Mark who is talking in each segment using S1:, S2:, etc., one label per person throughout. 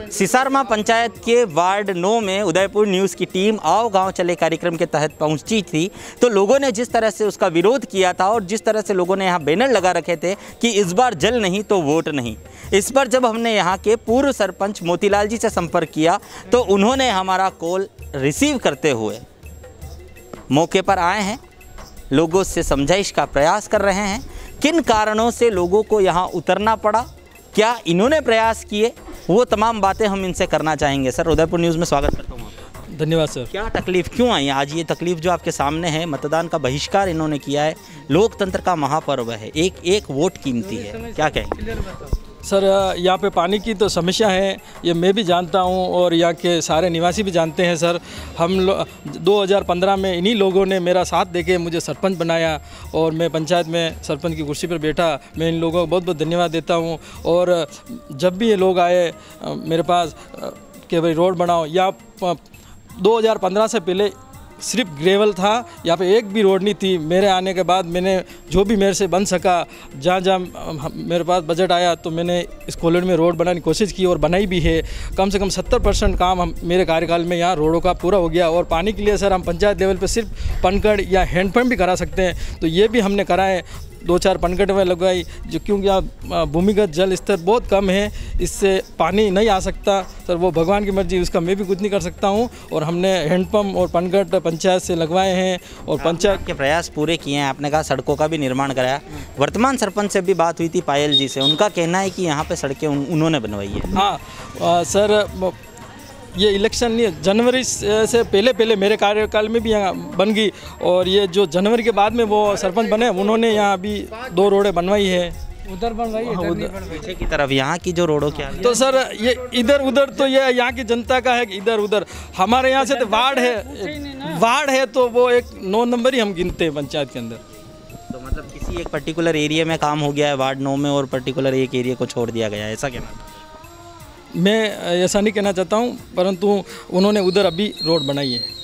S1: सिसारमा पंचायत के वार्ड 9 में उदयपुर न्यूज़ की टीम आओ गांव चले कार्यक्रम के तहत पहुंची थी। तो लोगों ने जिस तरह से उसका विरोध किया था और जिस तरह से लोगों ने यहां बैनर लगा रखे थे कि इस बार जल नहीं तो वोट नहीं, इस पर जब हमने यहां के पूर्व सरपंच मोतीलाल जी से संपर्क किया तो उन्होंने हमारा कॉल रिसीव करते हुए मौके पर आए हैं, लोगों से समझाइश का प्रयास कर रहे हैं। किन कारणों से लोगों को यहाँ उतरना पड़ा, क्या इन्होंने प्रयास किए, वो तमाम बातें हम इनसे करना चाहेंगे। सर, उदयपुर न्यूज़ में स्वागत करता हूँ आपका।
S2: धन्यवाद सर।
S1: क्या तकलीफ़ क्यों आई आज? ये तकलीफ़ जो आपके सामने है, मतदान का बहिष्कार इन्होंने किया है, लोकतंत्र का महापर्व है, एक एक वोट कीमती है, क्या कहेंगे?
S2: सर, यहाँ पे पानी की तो समस्या है, ये मैं भी जानता हूँ और यहाँ के सारे निवासी भी जानते हैं। सर, हम 2015 में इन्हीं लोगों ने मेरा साथ देके मुझे सरपंच बनाया और मैं पंचायत में सरपंच की कुर्सी पर बैठा। मैं इन लोगों को बहुत बहुत धन्यवाद देता हूँ। और जब भी ये लोग आए मेरे पास कि भाई रोड बनाओ, या 2015 से पहले सिर्फ ग्रेवल था, यहाँ पे एक भी रोड नहीं थी। मेरे आने के बाद मैंने जो भी मेरे से बन सका, जहाँ जहाँ मेरे पास बजट आया तो मैंने इस कॉलोनी में रोड बनाने की कोशिश की और बनाई भी है। कम से कम 70% काम हम मेरे कार्यकाल में यहाँ रोडों का पूरा हो गया। और पानी के लिए सर हम पंचायत लेवल पे सिर्फ पनकड़ या हैंडपम्प भी करा सकते हैं, तो ये भी हमने कराए। 2-4 पनकड़ में लगवाई, जो क्योंकि यहाँ भूमिगत जल स्तर बहुत कम है, इससे पानी नहीं आ सकता। सर, वो भगवान की मर्जी, उसका मैं भी कुछ नहीं कर सकता हूँ। और हमने हैंडपम्प और पनकड़ पंचायत से लगवाए हैं और पंचायत
S1: के प्रयास पूरे किए हैं। आपने कहा सड़कों का भी निर्माण कराया। वर्तमान सरपंच से भी बात हुई थी पायल जी से, उनका कहना है कि यहाँ पे सड़कें उन्होंने बनवाई है।
S2: हाँ सर, ये इलेक्शन नहीं, जनवरी से पहले मेरे कार्यकाल में भी यहाँ बन गई। और ये जो जनवरी के बाद में वो सरपंच बने, उन्होंने यहाँ अभी 2 रोडें बनवाई है।
S3: उधर बनवाई है,
S1: पीछे की तरफ यहाँ की जो रोडों की
S2: तो सर ये इधर उधर तो ये यहाँ की जनता का है कि इधर उधर। हमारे यहाँ से तो वार्ड है तो वो एक 9 नंबर ही हम गिनते हैं पंचायत के अंदर।
S1: तो मतलब किसी एक पर्टिकुलर एरिया में काम हो गया है वार्ड 9 में और पर्टिकुलर एक एरिया को छोड़ दिया गया है, ऐसा कहना?
S2: मैं ऐसा नहीं कहना चाहता हूँ, परंतु उन्होंने उधर अभी रोड बनाई है।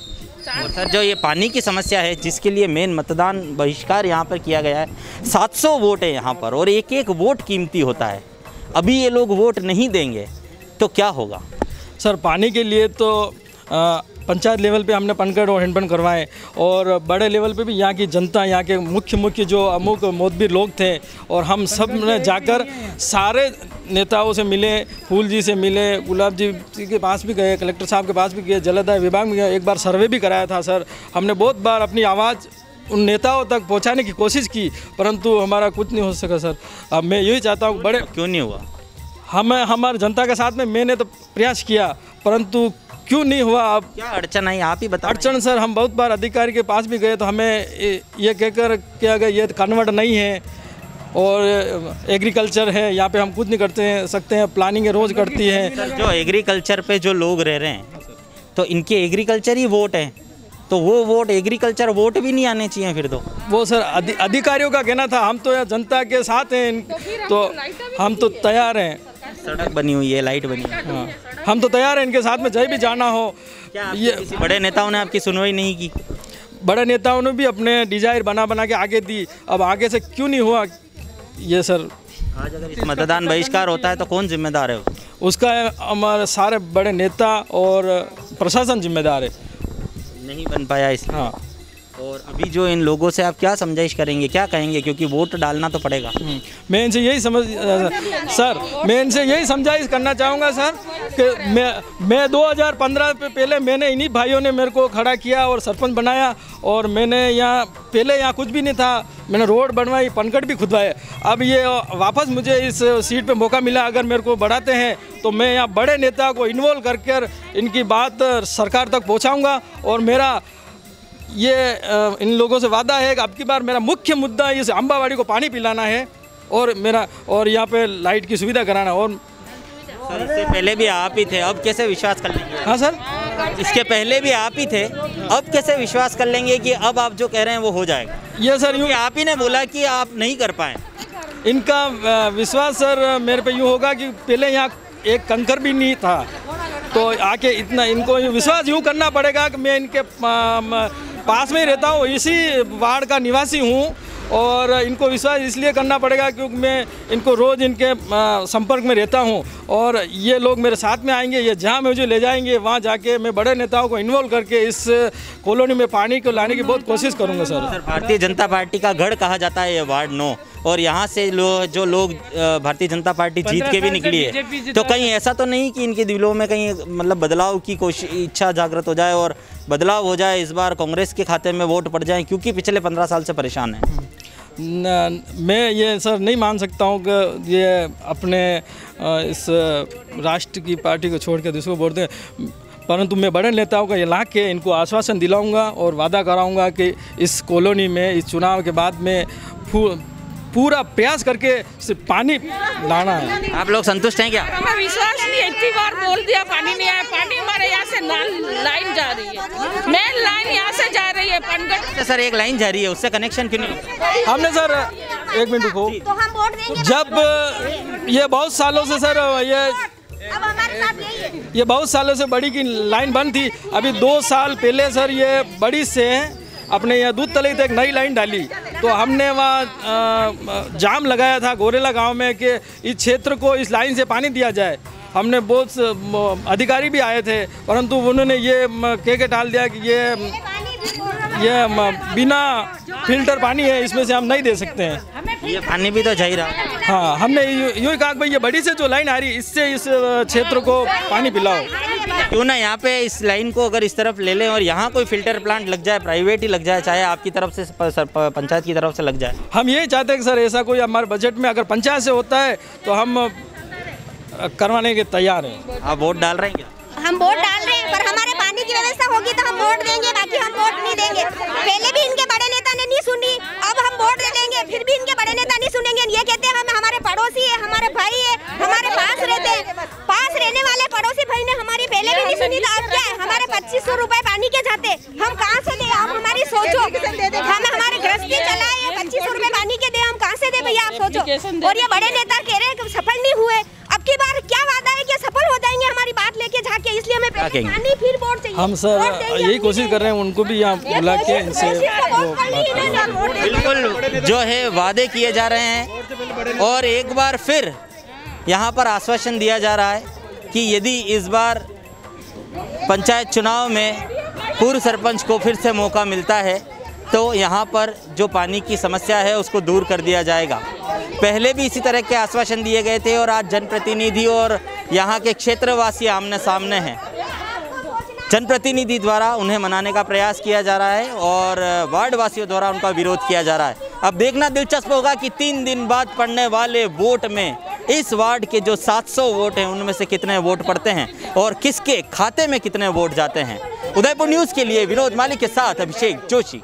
S1: और सर, जो ये पानी की समस्या है जिसके लिए मेन मतदान बहिष्कार यहाँ पर किया गया है, 700 वोट है यहाँ पर और एक एक वोट कीमती होता है। अभी ये लोग वोट नहीं देंगे तो क्या होगा?
S2: सर, पानी के लिए तो पंचायत लेवल पे हमने पनकड़ और हैंडपम्प करवाए और बड़े लेवल पे भी यहाँ की जनता, यहाँ के मुख्य जो अमुक मोदबीर लोग थे, और हम सब ने जाकर सारे नेताओं से मिले, फूल जी से मिले, गुलाब जी के पास भी गए, कलेक्टर साहब के पास भी गए, जलादाय विभाग में गए, एक बार सर्वे भी कराया था। सर, हमने बहुत बार अपनी आवाज़ उन नेताओं तक पहुँचाने की कोशिश की, परंतु हमारा कुछ नहीं हो सका। सर, अब मैं यही चाहता हूँ, बड़े
S1: क्यों नहीं हुआ?
S2: हमारे जनता के साथ में मैंने तो प्रयास किया, परंतु क्यों नहीं हुआ? अब
S1: क्या अड़चन आई, आप ही बताओ।
S2: अड़चन सर, हम बहुत बार अधिकारी के पास भी गए तो हमें ये कहकर किया गया ये कन्वर्ट नहीं है और एग्रीकल्चर है, यहाँ पे हम कुछ नहीं करते सकते हैं, प्लानिंग रोज़ करती है।
S1: जो एग्रीकल्चर पे जो लोग रह रहे हैं तो इनके एग्रीकल्चर ही वोट हैं, तो वो वोट एग्रीकल्चर वोट भी नहीं आने चाहिए फिर तो।
S2: वो सर अधिकारियों का कहना था, हम तो जनता के साथ हैं, तो हम तो तैयार हैं।
S1: सड़क बनी हुई है, लाइट बनी है,
S2: हाँ, हम तो तैयार हैं इनके साथ में जब भी जाना हो।
S1: क्या ये किसी बड़े नेताओं ने आपकी सुनवाई नहीं की?
S2: बड़े नेताओं ने भी अपने डिजायर बना के आगे दी, अब आगे से क्यों नहीं हुआ ये सर?
S1: आज अगर इस मतदान बहिष्कार होता है तो कौन जिम्मेदार है?
S2: उसका हमारे सारे बड़े नेता और प्रशासन जिम्मेदार है।
S1: नहीं बन पाया इसलिए।
S2: हाँ।
S1: और अभी जो इन लोगों से आप क्या समझाइश करेंगे, क्या कहेंगे, क्योंकि वोट डालना तो पड़ेगा?
S2: मैं इनसे यही मैं इनसे यही समझाइश करना चाहूँगा सर कि मैं 2015 पे पहले मैंने इन्हीं भाइयों ने मेरे को खड़ा किया और सरपंच बनाया, और मैंने यहाँ पहले यहाँ कुछ भी नहीं था, मैंने रोड बनवाई, पनकड़ भी खुदवाए। अब ये वापस मुझे इस सीट पे मौका मिला, अगर मेरे को बढ़ाते हैं तो मैं यहाँ बड़े नेता को इन्वॉल्व करके इनकी बात सरकार तक पहुँचाऊँगा। और मेरा ये इन लोगों से वादा है कि अब की बार मेरा मुख्य मुद्दा इस अम्बावाड़ी को पानी पिलाना है और यहाँ पे लाइट की सुविधा कराना। और
S1: सर, इससे पहले भी आप ही थे, अब कैसे विश्वास कर लेंगे?
S2: हाँ सर,
S1: इसके पहले भी आप ही थे, अब कैसे विश्वास कर लेंगे कि अब आप जो कह रहे हैं वो हो जाएगा?
S2: ये सर यूँ
S1: आप ही ने बोला कि आप नहीं कर पाए।
S2: इनका विश्वास सर मेरे पे यूँ होगा कि पहले यहाँ एक कंकर भी नहीं था, तो आके इतना इनको विश्वास यूँ करना पड़ेगा कि मैं इनके पास में ही रहता हूँ, इसी वार्ड का निवासी हूँ और इनको विश्वास इसलिए करना पड़ेगा क्योंकि मैं इनको रोज़ इनके संपर्क में रहता हूँ और ये लोग मेरे साथ में आएंगे, ये जहाँ मुझे ले जाएंगे वहाँ जाके मैं बड़े नेताओं को इन्वॉल्व करके इस कॉलोनी में पानी को लाने की बहुत कोशिश करूँगा सर।
S1: भारतीय जनता पार्टी का गढ़ कहा जाता है ये वार्ड 9 और यहाँ से जो लोग भारतीय जनता पार्टी जीत के भी निकली है, तो कहीं ऐसा तो नहीं कि इनके दिलों में कहीं मतलब बदलाव की कोशिश इच्छा जागृत हो जाए और बदलाव हो जाए, इस बार कांग्रेस के खाते में वोट पड़ जाए, क्योंकि पिछले 15 साल से परेशान है।
S2: मैं ये सर नहीं मान सकता हूँ कि ये अपने इस राष्ट्र की पार्टी को छोड़ के दूसरों को वोट दें, परंतु मैं बड़े नेताओं का ये ला के इनको आश्वासन दिलाऊंगा और वादा कराऊंगा कि इस कॉलोनी में इस चुनाव के बाद में पूरा प्रयास करके सिर्फ पानी लाना है।
S1: आप लोग संतुष्ट हैं क्या?
S3: हमें विश्वास नहीं है, इतनी बार बोल दिया पानी नहीं आया। पानी हमारे यहाँ से लाइन जा रही है, मेन लाइन यहाँ से जा रही है पनगढ़।
S1: सर एक लाइन जा रही है, उससे कनेक्शन क्यों नहीं?
S2: हमने सर एक मिनट रुको,
S3: तो हम वोट देंगे
S2: जब ये बहुत सालों से सर ये बहुत सालों से बड़ी की लाइन बंद थी, अभी 2 साल पहले सर ये बड़ी से अपने यहाँ दूध तले तक नई लाइन डाली, तो हमने वहाँ जाम लगाया था गोरेला गांव में कि इस क्षेत्र को इस लाइन से पानी दिया जाए। हमने बहुत अधिकारी भी आए थे, परंतु उन्होंने ये कह के टाल दिया कि ये बिना फिल्टर पानी है, इसमें से हम नहीं दे सकते हैं।
S1: ये पानी भी तो चाहिए रहा।
S2: हाँ, हमने यूँ कहा भाई ये बड़ी से जो लाइन आ रही है इससे इस क्षेत्र को पानी पिलाओ।
S1: क्यों ना यहाँ पे इस लाइन को अगर इस तरफ ले लें और यहाँ कोई फिल्टर प्लांट लग जाए, प्राइवेट ही लग जाए, चाहे आपकी तरफ से पंचायत की तरफ से लग जाए।
S2: हम यही चाहते हैं कि सर ऐसा कोई हमारे बजट में अगर पंचायत से होता है तो हम करवाने के तैयार हैं।
S1: आप वोट डाल रहे हैं क्या?
S4: हम वोट डाल रहे हैं, पर हमारे पानी की व्यवस्था होगी तो हम वोट देंगे, बाकी हम वोट नहीं देंगे। पहले भी इनके बड़े नेता ने नहीं सुनी, अब हम वोट दे देंगे, फिर भी इनके बड़े नेता नहीं सुनेंगे। ये कहते हैं हम हमारे पड़ोसी है, हमारे भाई है, हमारे पास रहते हैं। पास रहने वाले पड़ोसी भाई ने हमारी पहले भी नहीं सुनी, तो अब क्या है? हमारे 2500 रुपए पानी के जाते, हम कहाँ से दे? आप हमारी सोचो, हम हमारे गृहस्थी चलाए 2500 रुपए पानी के दे, हम कहाँ से दे भैया, आप सोचो। और ये बड़े नेता कह रहे हैं सफल नहीं हुए, अब की बार क्या वादा है कि सफल हो जाएंगे हमारी बात लेके जाके, इसलिए हमें पानी फिर वोट चाहिए।
S2: हम सर यही कोशिश कर रहे हैं उनको भी यहाँ बुला के इनसे
S1: बिल्कुल जो है वादे किए जा रहे हैं और एक बार फिर यहाँ पर आश्वासन दिया जा रहा है कि यदि इस बार पंचायत चुनाव में पूर्व सरपंच को फिर से मौका मिलता है तो यहाँ पर जो पानी की समस्या है उसको दूर कर दिया जाएगा। पहले भी इसी तरह के आश्वासन दिए गए थे और आज जनप्रतिनिधि और यहाँ के क्षेत्रवासी आमने सामने हैं। जनप्रतिनिधि द्वारा उन्हें मनाने का प्रयास किया जा रहा है और वार्ड वासियों द्वारा उनका विरोध किया जा रहा है। अब देखना दिलचस्प होगा कि 3 दिन बाद पड़ने वाले वोट में इस वार्ड के जो 700 वोट हैं उनमें से कितने वोट पड़ते हैं और किसके खाते में कितने वोट जाते हैं। उदयपुर न्यूज़ के लिए विनोद मालिक के साथ अभिषेक जोशी।